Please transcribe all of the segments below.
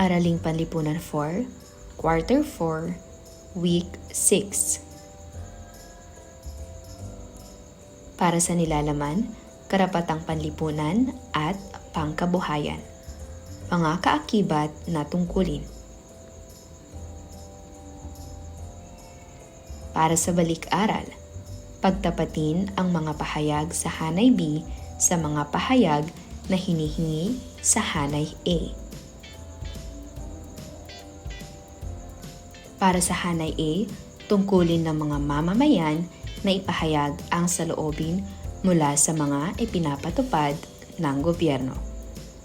Araling Panlipunan 4, Quarter 4, Week 6. Para sa nilalaman, karapatang panlipunan at pangkabuhayan. Mga kaakibat na tungkulin. Para sa balik-aral, pagtapatin ang mga pahayag sa Hanay B sa mga pahayag na hinihingi sa Hanay A. Para sa Hanay A, tungkulin ng mga mamamayan na ipahayag ang saloobin mula sa mga ipinapatupad ng gobyerno.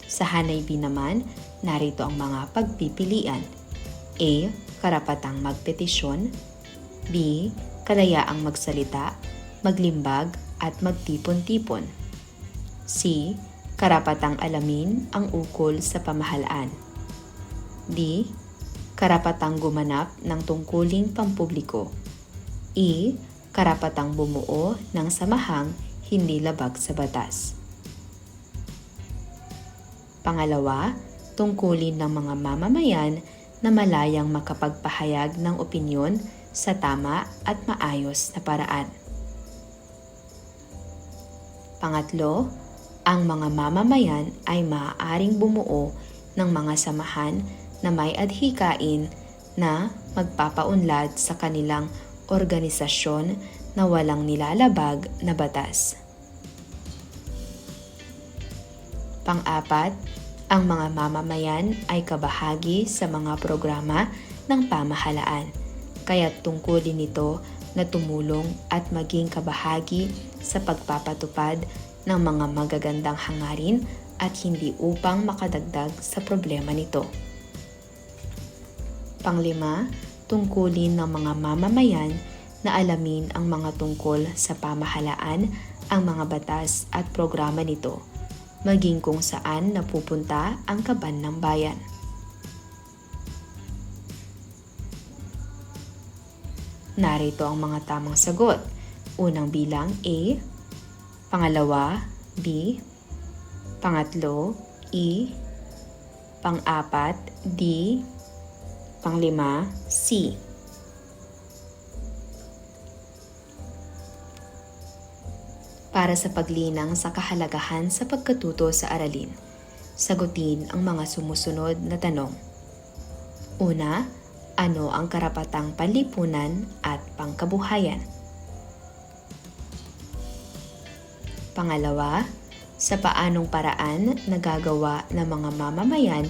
Sa Hanay B naman, narito ang mga pagpipilian. A. Karapatang magpetisyon. B. Kalayaang magsalita, maglimbag at magtipon-tipon. C. Karapatang alamin ang ukol sa pamahalaan. D. Karapatang gumanap ng tungkuling pampubliko. E. Karapatang bumuo ng samahang hindi labag sa batas. Pangalawa, tungkulin ng mga mamamayan na malayang makapagpahayag ng opinyon sa tama at maayos na paraan. Pangatlo, ang mga mamamayan ay maaaring bumuo ng mga samahan na may adhikain na magpapaunlad sa kanilang organisasyon na walang nilalabag na batas. Pang-apat, ang mga mamamayan ay kabahagi sa mga programa ng pamahalaan, kaya't tungkulin nito na tumulong at maging kabahagi sa pagpapatupad ng mga magagandang hangarin at hindi upang makadagdag sa problema nito. Panglima, tungkulin ng mga mamamayan na alamin ang mga tungkol sa pamahalaan, ang mga batas at programa nito, maging kung saan napupunta ang kaban ng bayan. Narito ang mga tamang sagot. Unang bilang A, pangalawa B, pangatlo E, pang-apat D, panglima C. Para sa paglinang sa kahalagahan sa pagkatuto sa aralin, sagutin ang mga sumusunod na tanong. Una, ano ang karapatang panlipunan at pangkabuhayan? Pangalawa, sa paanong paraan nagagawa ng mga mamamayan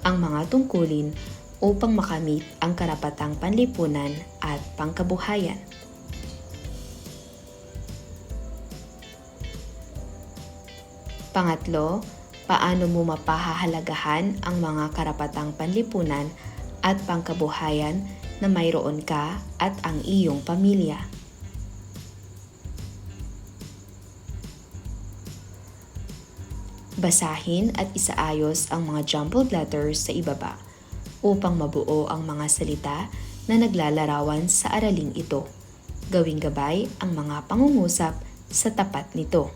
ang mga tungkulin upang makamit ang karapatang panlipunan at pangkabuhayan? Pangatlo, paano mo mapahahalagahan ang mga karapatang panlipunan at pangkabuhayan na mayroon ka at ang iyong pamilya? Basahin at isaayos ang mga jumbled letters sa ibaba upang mabuo ang mga salita na naglalarawan sa araling ito. Gawing gabay ang mga pangungusap sa tapat nito.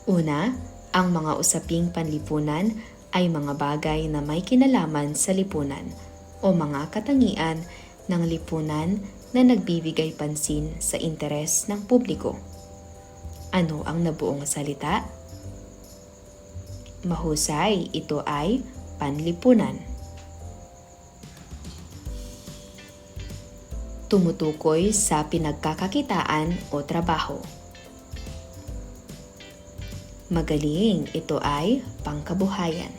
Una, ang mga usaping panlipunan ay mga bagay na may kinalaman sa lipunan o mga katangian ng lipunan na nagbibigay pansin sa interes ng publiko. Ano ang nabuong salita? Mahusay, ito ay panlipunan. Tumutukoy sa pinagkakakitaan o trabaho. Magaling, ito ay pangkabuhayan.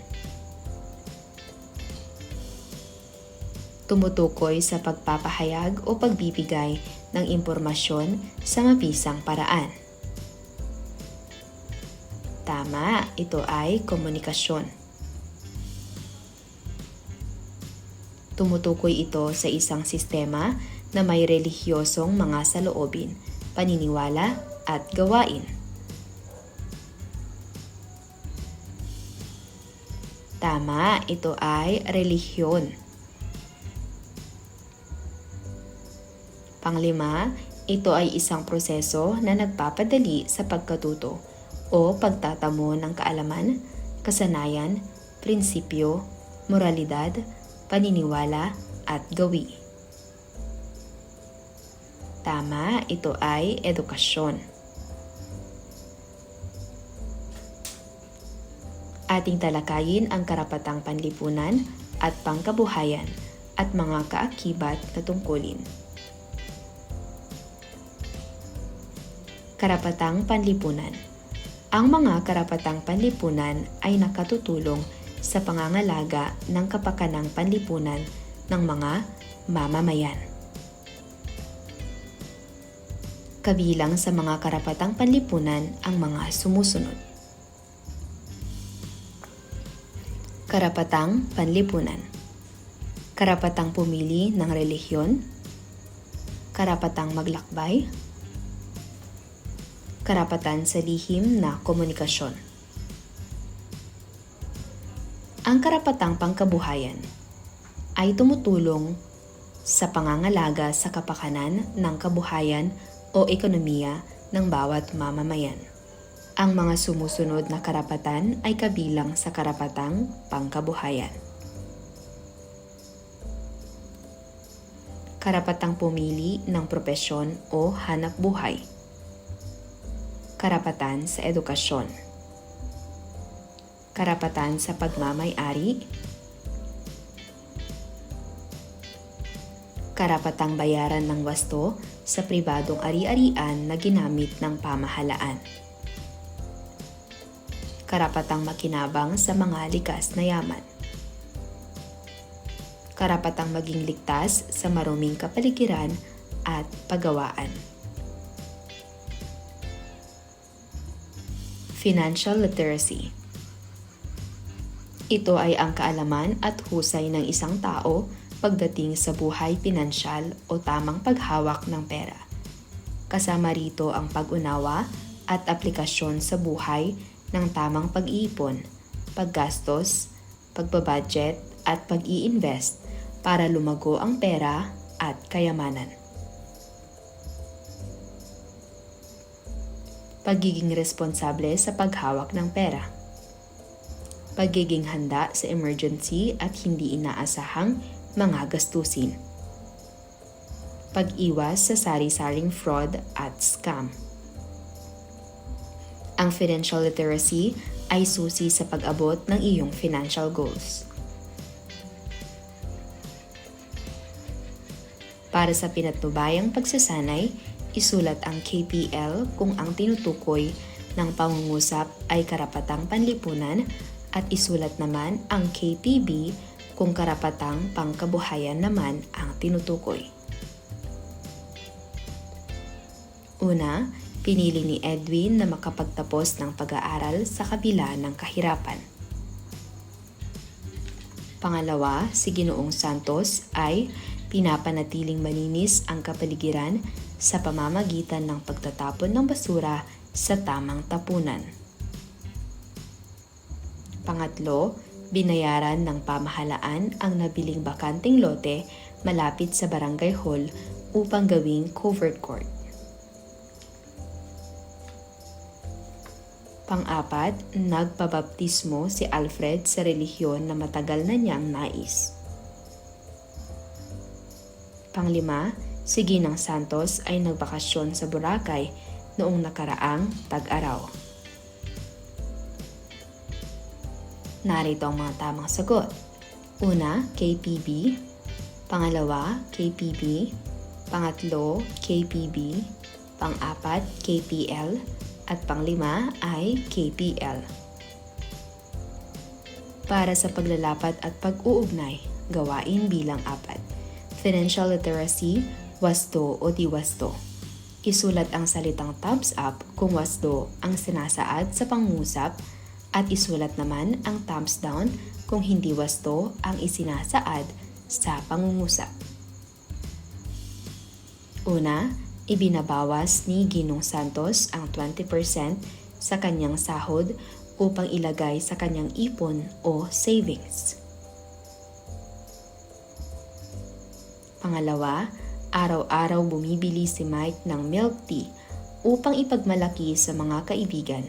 Tumutukoy sa pagpapahayag o pagbibigay ng impormasyon sa mabisang paraan. Tama, ito ay komunikasyon. Tumutukoy ito sa isang sistema na may relihiyosong mga saloobin, paniniwala at gawain. Tama, ito ay relihiyon. Panglima, ito ay isang proseso na nagpapadali sa pagkatuto o pagtatamo ng kaalaman, kasanayan, prinsipyo, moralidad, paniniwala at gawi. Tama, ito ay edukasyon. Ating talakayin ang karapatang panlipunan at pangkabuhayan at mga kaakibat na tungkulin. Karapatang panlipunan. Ang mga karapatang panlipunan ay nakatutulong sa pangangalaga ng kapakanang panlipunan ng mga mamamayan. Kabilang sa mga karapatang panlipunan ang mga sumusunod. Karapatang panlipunan. Karapatang pumili ng relihiyon, karapatang maglakbay, karapatan sa lihim na komunikasyon. Ang karapatang pangkabuhayan ay tumutulong sa pangangalaga sa kapakanan ng kabuhayan o ekonomiya ng bawat mamamayan. Ang mga sumusunod na karapatan ay kabilang sa karapatang pangkabuhayan. Karapatang pumili ng propesyon o hanap buhay. Karapatan sa edukasyon. Karapatan sa pagmamay-ari. Karapatang bayaran ng wasto sa pribadong ari-arian na ginamit ng pamahalaan. Karapatang makinabang sa mga likas na yaman. Karapatang maging ligtas sa maruming kapaligiran at paggawaan. Financial literacy. Ito ay ang kaalaman at husay ng isang tao pagdating sa buhay pinansyal o tamang paghawak ng pera. Kasama rito ang pag-unawa at aplikasyon sa buhay ng tamang pag-iipon, paggastos, pagbabudget at pag-i-invest para lumago ang pera at kayamanan. Pagiging responsable sa paghawak ng pera. Pagiging handa sa emergency at hindi inaasahang mga gastusin. Pag-iwas sa sari-saring fraud at scam. Ang financial literacy ay susi sa pag-abot ng iyong financial goals. Para sa pinatnubayang pagsasanay, isulat ang KPL kung ang tinutukoy ng pangungusap ay karapatang panlipunan at isulat naman ang KPB kung karapatang pangkabuhayan naman ang tinutukoy. Una, pinili ni Edwin na makapagtapos ng pag-aaral sa kabila ng kahirapan. Pangalawa, si Ginoong Santos ay pinapanatiling malinis ang kapaligiran sa pamamagitan ng pagtatapon ng basura sa tamang tapunan. Pangatlo, binayaran ng pamahalaan ang nabiling bakanting lote malapit sa barangay hall upang gawing covered court. Pang-apat, nagpabaptismo si Alfred sa relihiyon na matagal na niyang nais. Panglima, si Ginang Santos ay nagbakasyon sa Boracay noong nakaraang tag-araw. Narito ang mga tamang sagot. Una, KPB. Pangalawa, KPB. Pangatlo, KPB. Pang-apat, KPL. At panglima ay KPL. Para sa paglalapat at pag-uugnay, gawain bilang 4. Financial literacy, wasto o di wasto. Isulat ang salitang thumbs up kung wasto ang sinasaad sa pangungusap at isulat naman ang thumbs down kung hindi wasto ang isinasaad sa pangungusap. Una, ibinabawas ni Ginong Santos ang 20% sa kanyang sahod upang ilagay sa kanyang ipon o savings. Pangalawa, araw-araw bumibili si Mike ng milk tea upang ipagmalaki sa mga kaibigan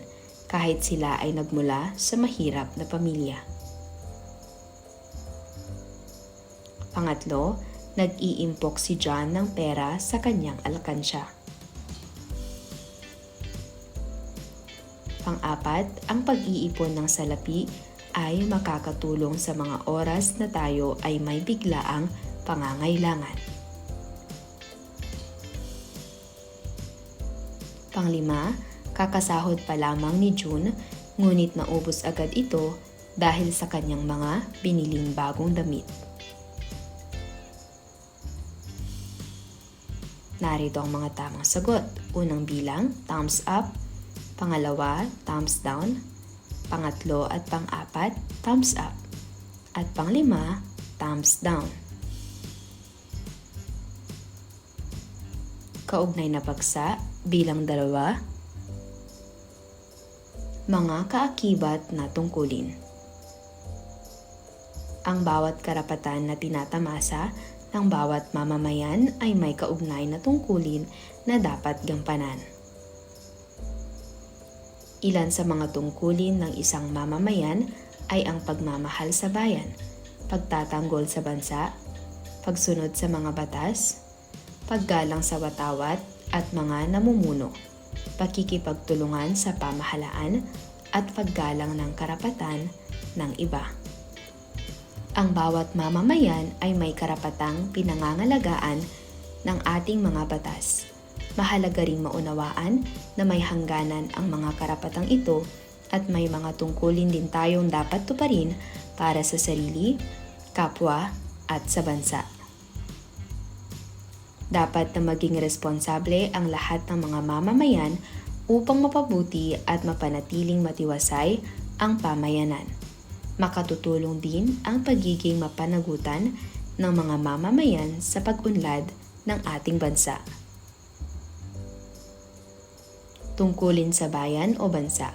kahit sila ay nagmula sa mahirap na pamilya. Pangatlo, nag-iimpok si John ng pera sa kanyang alkansya. Pang-apat, ang pag-iipon ng salapi ay makakatulong sa mga oras na tayo ay may biglaang pangangailangan. Panglima, kakasahod pa lamang ni June ngunit naubos agad ito dahil sa kanyang mga biniling bagong damit. Narito ang mga tamang sagot. Unang bilang, thumbs up. Pangalawa, thumbs down. Pangatlo at pang-apat, thumbs up. At panglima, thumbs down. Kaugnay na paksa, bilang 2. Mga kaakibat na tungkulin. Ang bawat karapatan na tinatamasa ng bawat mamamayan ay may kaugnay na tungkulin na dapat gampanan. Ilan sa mga tungkulin ng isang mamamayan ay ang pagmamahal sa bayan, pagtatanggol sa bansa, pagsunod sa mga batas, paggalang sa watawat at mga namumuno, pakikipagtulungan sa pamahalaan at paggalang ng karapatan ng iba. Ang bawat mamamayan ay may karapatang pinangangalagaan ng ating mga batas. Mahalaga ring maunawaan na may hangganan ang mga karapatang ito at may mga tungkulin din tayong dapat tuparin para sa sarili, kapwa at sa bansa. Dapat na maging responsable ang lahat ng mga mamamayan upang mapabuti at mapanatiling matiwasay ang pamayanan. Makatutulong din ang pagiging mapanagutan ng mga mamamayan sa pag-unlad ng ating bansa. Tungkulin sa bayan o bansa.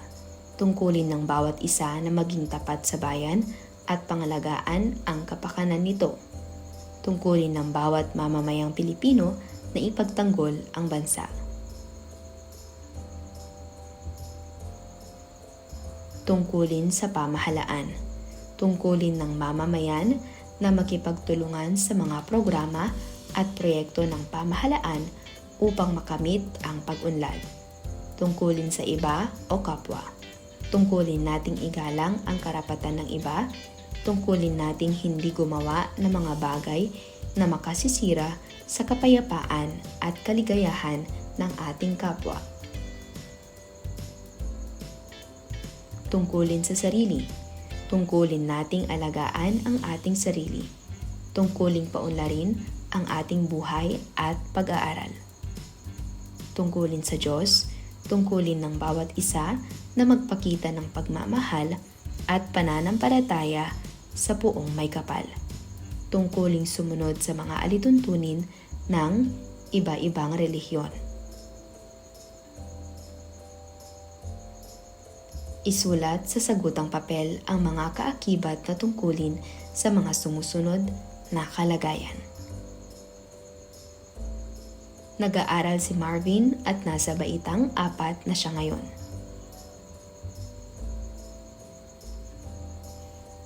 Tungkulin ng bawat isa na maging tapat sa bayan at pangalagaan ang kapakanan nito. Tungkulin ng bawat mamamayang Pilipino na ipagtanggol ang bansa. Tungkulin sa pamahalaan. Tungkulin ng mamamayan na makipagtulungan sa mga programa at proyekto ng pamahalaan upang makamit ang pag-unlad. Tungkulin sa iba o kapwa. Tungkulin nating igalang ang karapatan ng iba. Tungkulin nating hindi gumawa ng mga bagay na makasisira sa kapayapaan at kaligayahan ng ating kapwa. Tungkulin sa sarili. Tungkulin nating alagaan ang ating sarili. Tungkulin paunlarin ang ating buhay at pag-aaral. Tungkulin sa Diyos. Tungkulin ng bawat isa na magpakita ng pagmamahal at pananampalataya sa buong may kapal. Tungkuling sumunod sa mga alituntunin ng iba-ibang relihiyon. Isulat sa sagutang papel ang mga kaakibat na tungkulin sa mga sumusunod na kalagayan. Nag-aaral si Marvin at nasa baitang 4 na siya ngayon.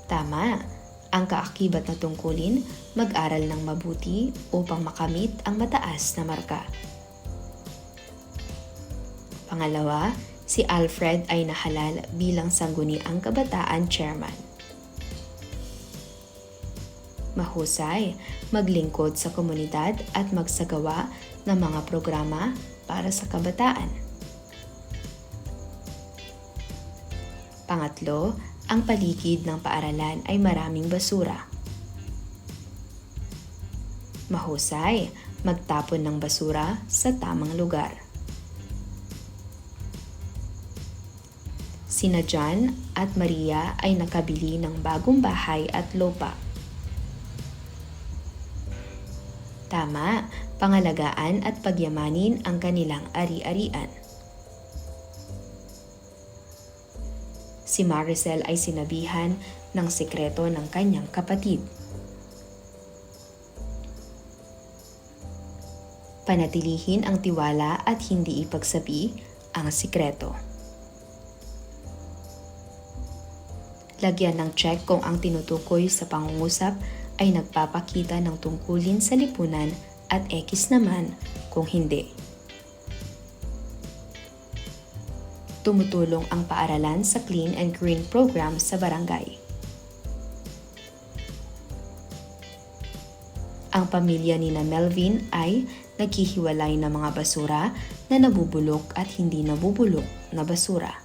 Tama, ang kaakibat na tungkulin, mag-aral ng mabuti upang makamit ang mataas na marka. Pangalawa, si Alfred ay nahalal bilang sangguniang kabataan chairman. Mahusay, maglingkod sa komunidad at magsagawa ng mga programa para sa kabataan. Pangatlo, ang paligid ng paaralan ay maraming basura. Mahusay, magtapon ng basura sa tamang lugar. Sina John at Maria ay nakabili ng bagong bahay at lupa. Tama, pangalagaan at pagyamanin ang kanilang ari-arian. Si Maricel ay sinabihan ng sekreto ng kanyang kapatid. Panatilihin ang tiwala at hindi ipagsabi ang sikreto. Lagyan ng check kung ang tinutukoy sa pangungusap ay nagpapakita ng tungkulin sa lipunan at X naman kung hindi. Tumutulong ang paaralan sa Clean and Green program sa barangay. Ang pamilya ni Melvin ay naghihiwalay ng mga basura na nabubulok at hindi nabubulok na basura.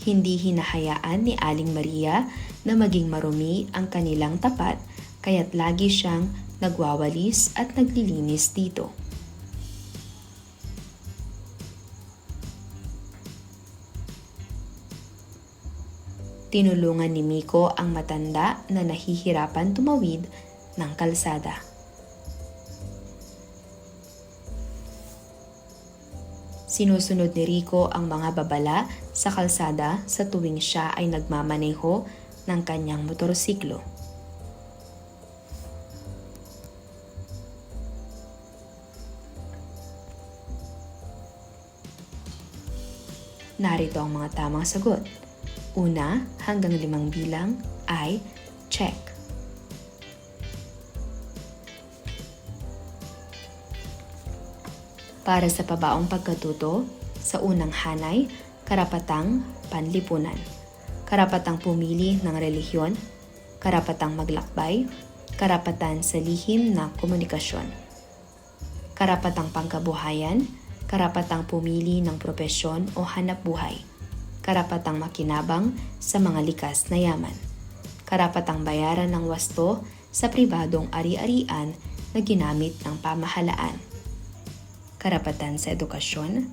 Hindi hinahayaan ni Aling Maria na maging marumi ang kanilang tapat kaya't lagi siyang nagwawalis at naglilinis dito. Tinulungan ni Miko ang matanda na nahihirapan tumawid ng kalsada. Sinusunod ni Rico ang mga babala sa kalsada sa tuwing siya ay nagmamaneho ng kanyang motorsiklo. Narito ang mga tamang sagot. 1 hanggang 5 bilang ay check. Para sa pabaong pagkatuto, sa unang hanay, karapatang panlipunan, karapatang pumili ng relihiyon, karapatang maglakbay, karapatan sa lihim na komunikasyon, karapatang pangkabuhayan, karapatang pumili ng propesyon o hanapbuhay, karapatang makinabang sa mga likas na yaman, karapatang bayaran ng wasto sa pribadong ari-arian na ginamit ng pamahalaan, karapatan sa edukasyon,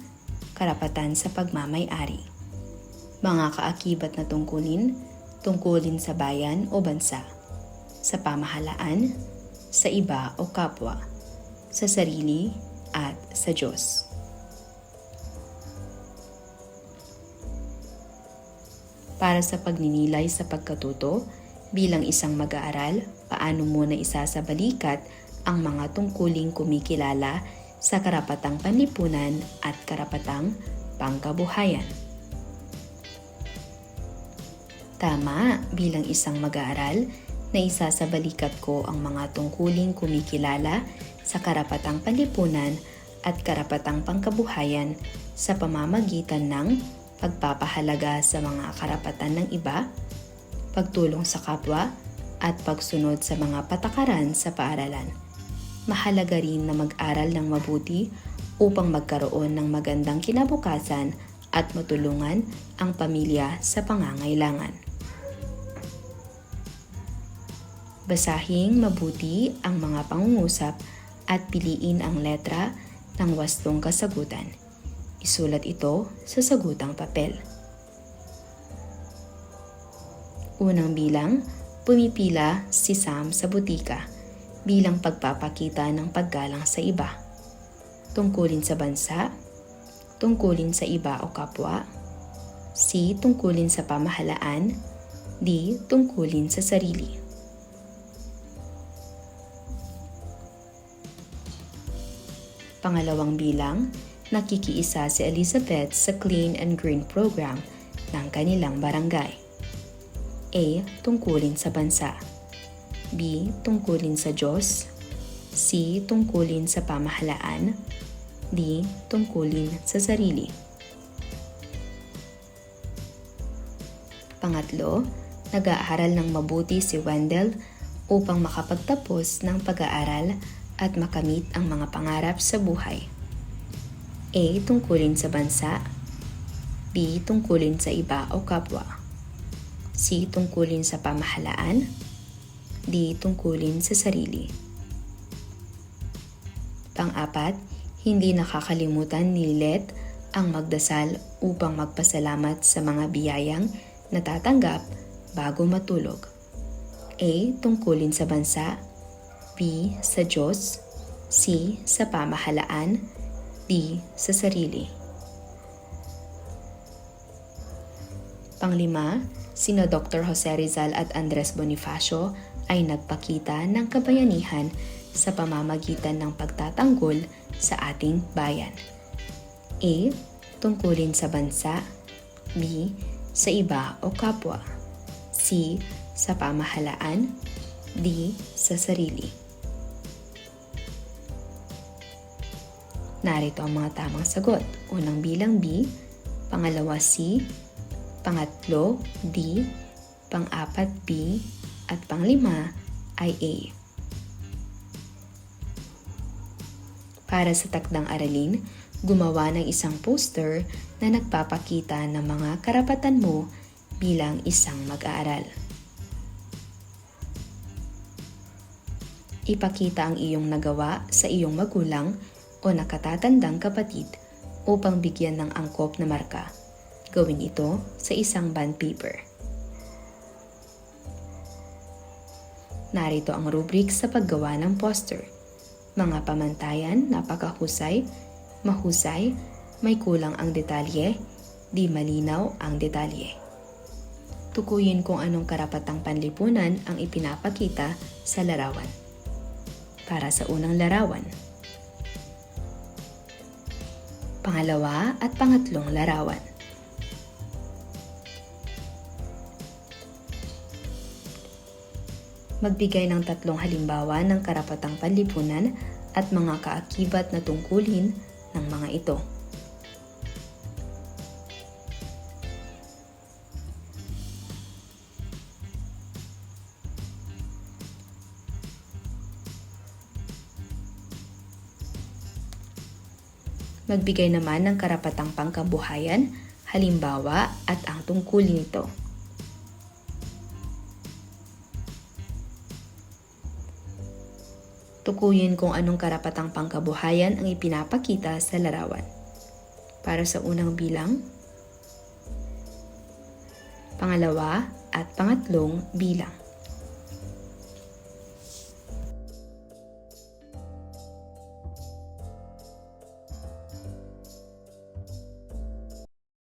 karapatan sa pagmamay-ari. Mga kaakibat na tungkulin, tungkulin sa bayan o bansa, sa pamahalaan, sa iba o kapwa, sa sarili at sa Diyos. Para sa pagninilay sa pagkatuto, bilang isang mag-aaral, paano mo na isasabalikat ang mga tungkuling kumikilala sa karapatang panlipunan at karapatang pangkabuhayan? Tama, bilang isang mag-aaral, na isasabalikat ko ang mga tungkuling kumikilala sa karapatang panlipunan at karapatang pangkabuhayan sa pamamagitan ng pagpapahalaga sa mga karapatan ng iba, pagtulong sa kapwa, at pagsunod sa mga patakaran sa paaralan. Mahalaga rin na mag-aral ng mabuti upang magkaroon ng magandang kinabukasan at matulungan ang pamilya sa pangangailangan. Basahing mabuti ang mga pangungusap at piliin ang letra ng wastong kasagutan. Isulat ito sa sagutang papel. Unang bilang, pumipila si Sam sa butika bilang pagpapakita ng paggalang sa iba. Tungkulin sa bansa, tungkulin sa iba o kapwa, C. Tungkulin sa pamahalaan, D. Tungkulin sa sarili. Pangalawang bilang, nakikiisa si Elizabeth sa Clean and Green program ng kanilang barangay. A. Tungkulin sa bansa, B. Tungkulin sa Diyos, C. Tungkulin sa pamahalaan, D. Tungkulin sa sarili. Pangatlo, nag-aaral ng mabuti si Wendell upang makapagtapos ng pag-aaral at makamit ang mga pangarap sa buhay. A. Tungkulin sa bansa, B. Tungkulin sa iba o kapwa, C. Tungkulin sa pamahalaan, D. Tungkulin sa sarili. Pang-apat, hindi nakakalimutan ni Lilith ang magdasal upang magpasalamat sa mga biyayang natatanggap bago matulog. A. Tungkulin sa bansa, B. Sa Diyos, C. Sa pamahalaan, D. Sa sarili. Panglima, sina Dr. Jose Rizal at Andres Bonifacio ay nagpakita ng kabayanihan sa pamamagitan ng pagtatanggol sa ating bayan. A. Tungkulin sa bansa, B. Sa iba o kapwa. C. Sa pamahalaan. D. Sa sarili. Narito ang mga tamang sagot. Unang bilang B, pangalawa C, pangatlo D, pang-apat B, at panglima ay A. Para sa takdang aralin, gumawa ng isang poster na nagpapakita ng mga karapatan mo bilang isang mag-aaral. Ipakita ang iyong nagawa sa iyong magulang o nakatatandang kapatid upang bigyan ng angkop na marka. Gawin ito sa isang bond paper. Narito ang rubric sa paggawa ng poster. Mga pamantayan, napakahusay, mahusay, may kulang ang detalye, di malinaw ang detalye. Tukuyin kung anong karapatang panlipunan ang ipinapakita sa larawan. Para sa unang larawan. Pangalawa at pangatlong larawan. Magbigay ng 3 halimbawa ng karapatang panlipunan at mga kaakibat na tungkulin ng mga ito. Magbigay naman ng karapatang pangkabuhayan, halimbawa at ang tungkulin nito. Tukuyin kung anong karapatang pangkabuhayan ang ipinapakita sa larawan. Para sa unang bilang, pangalawa at pangatlong bilang.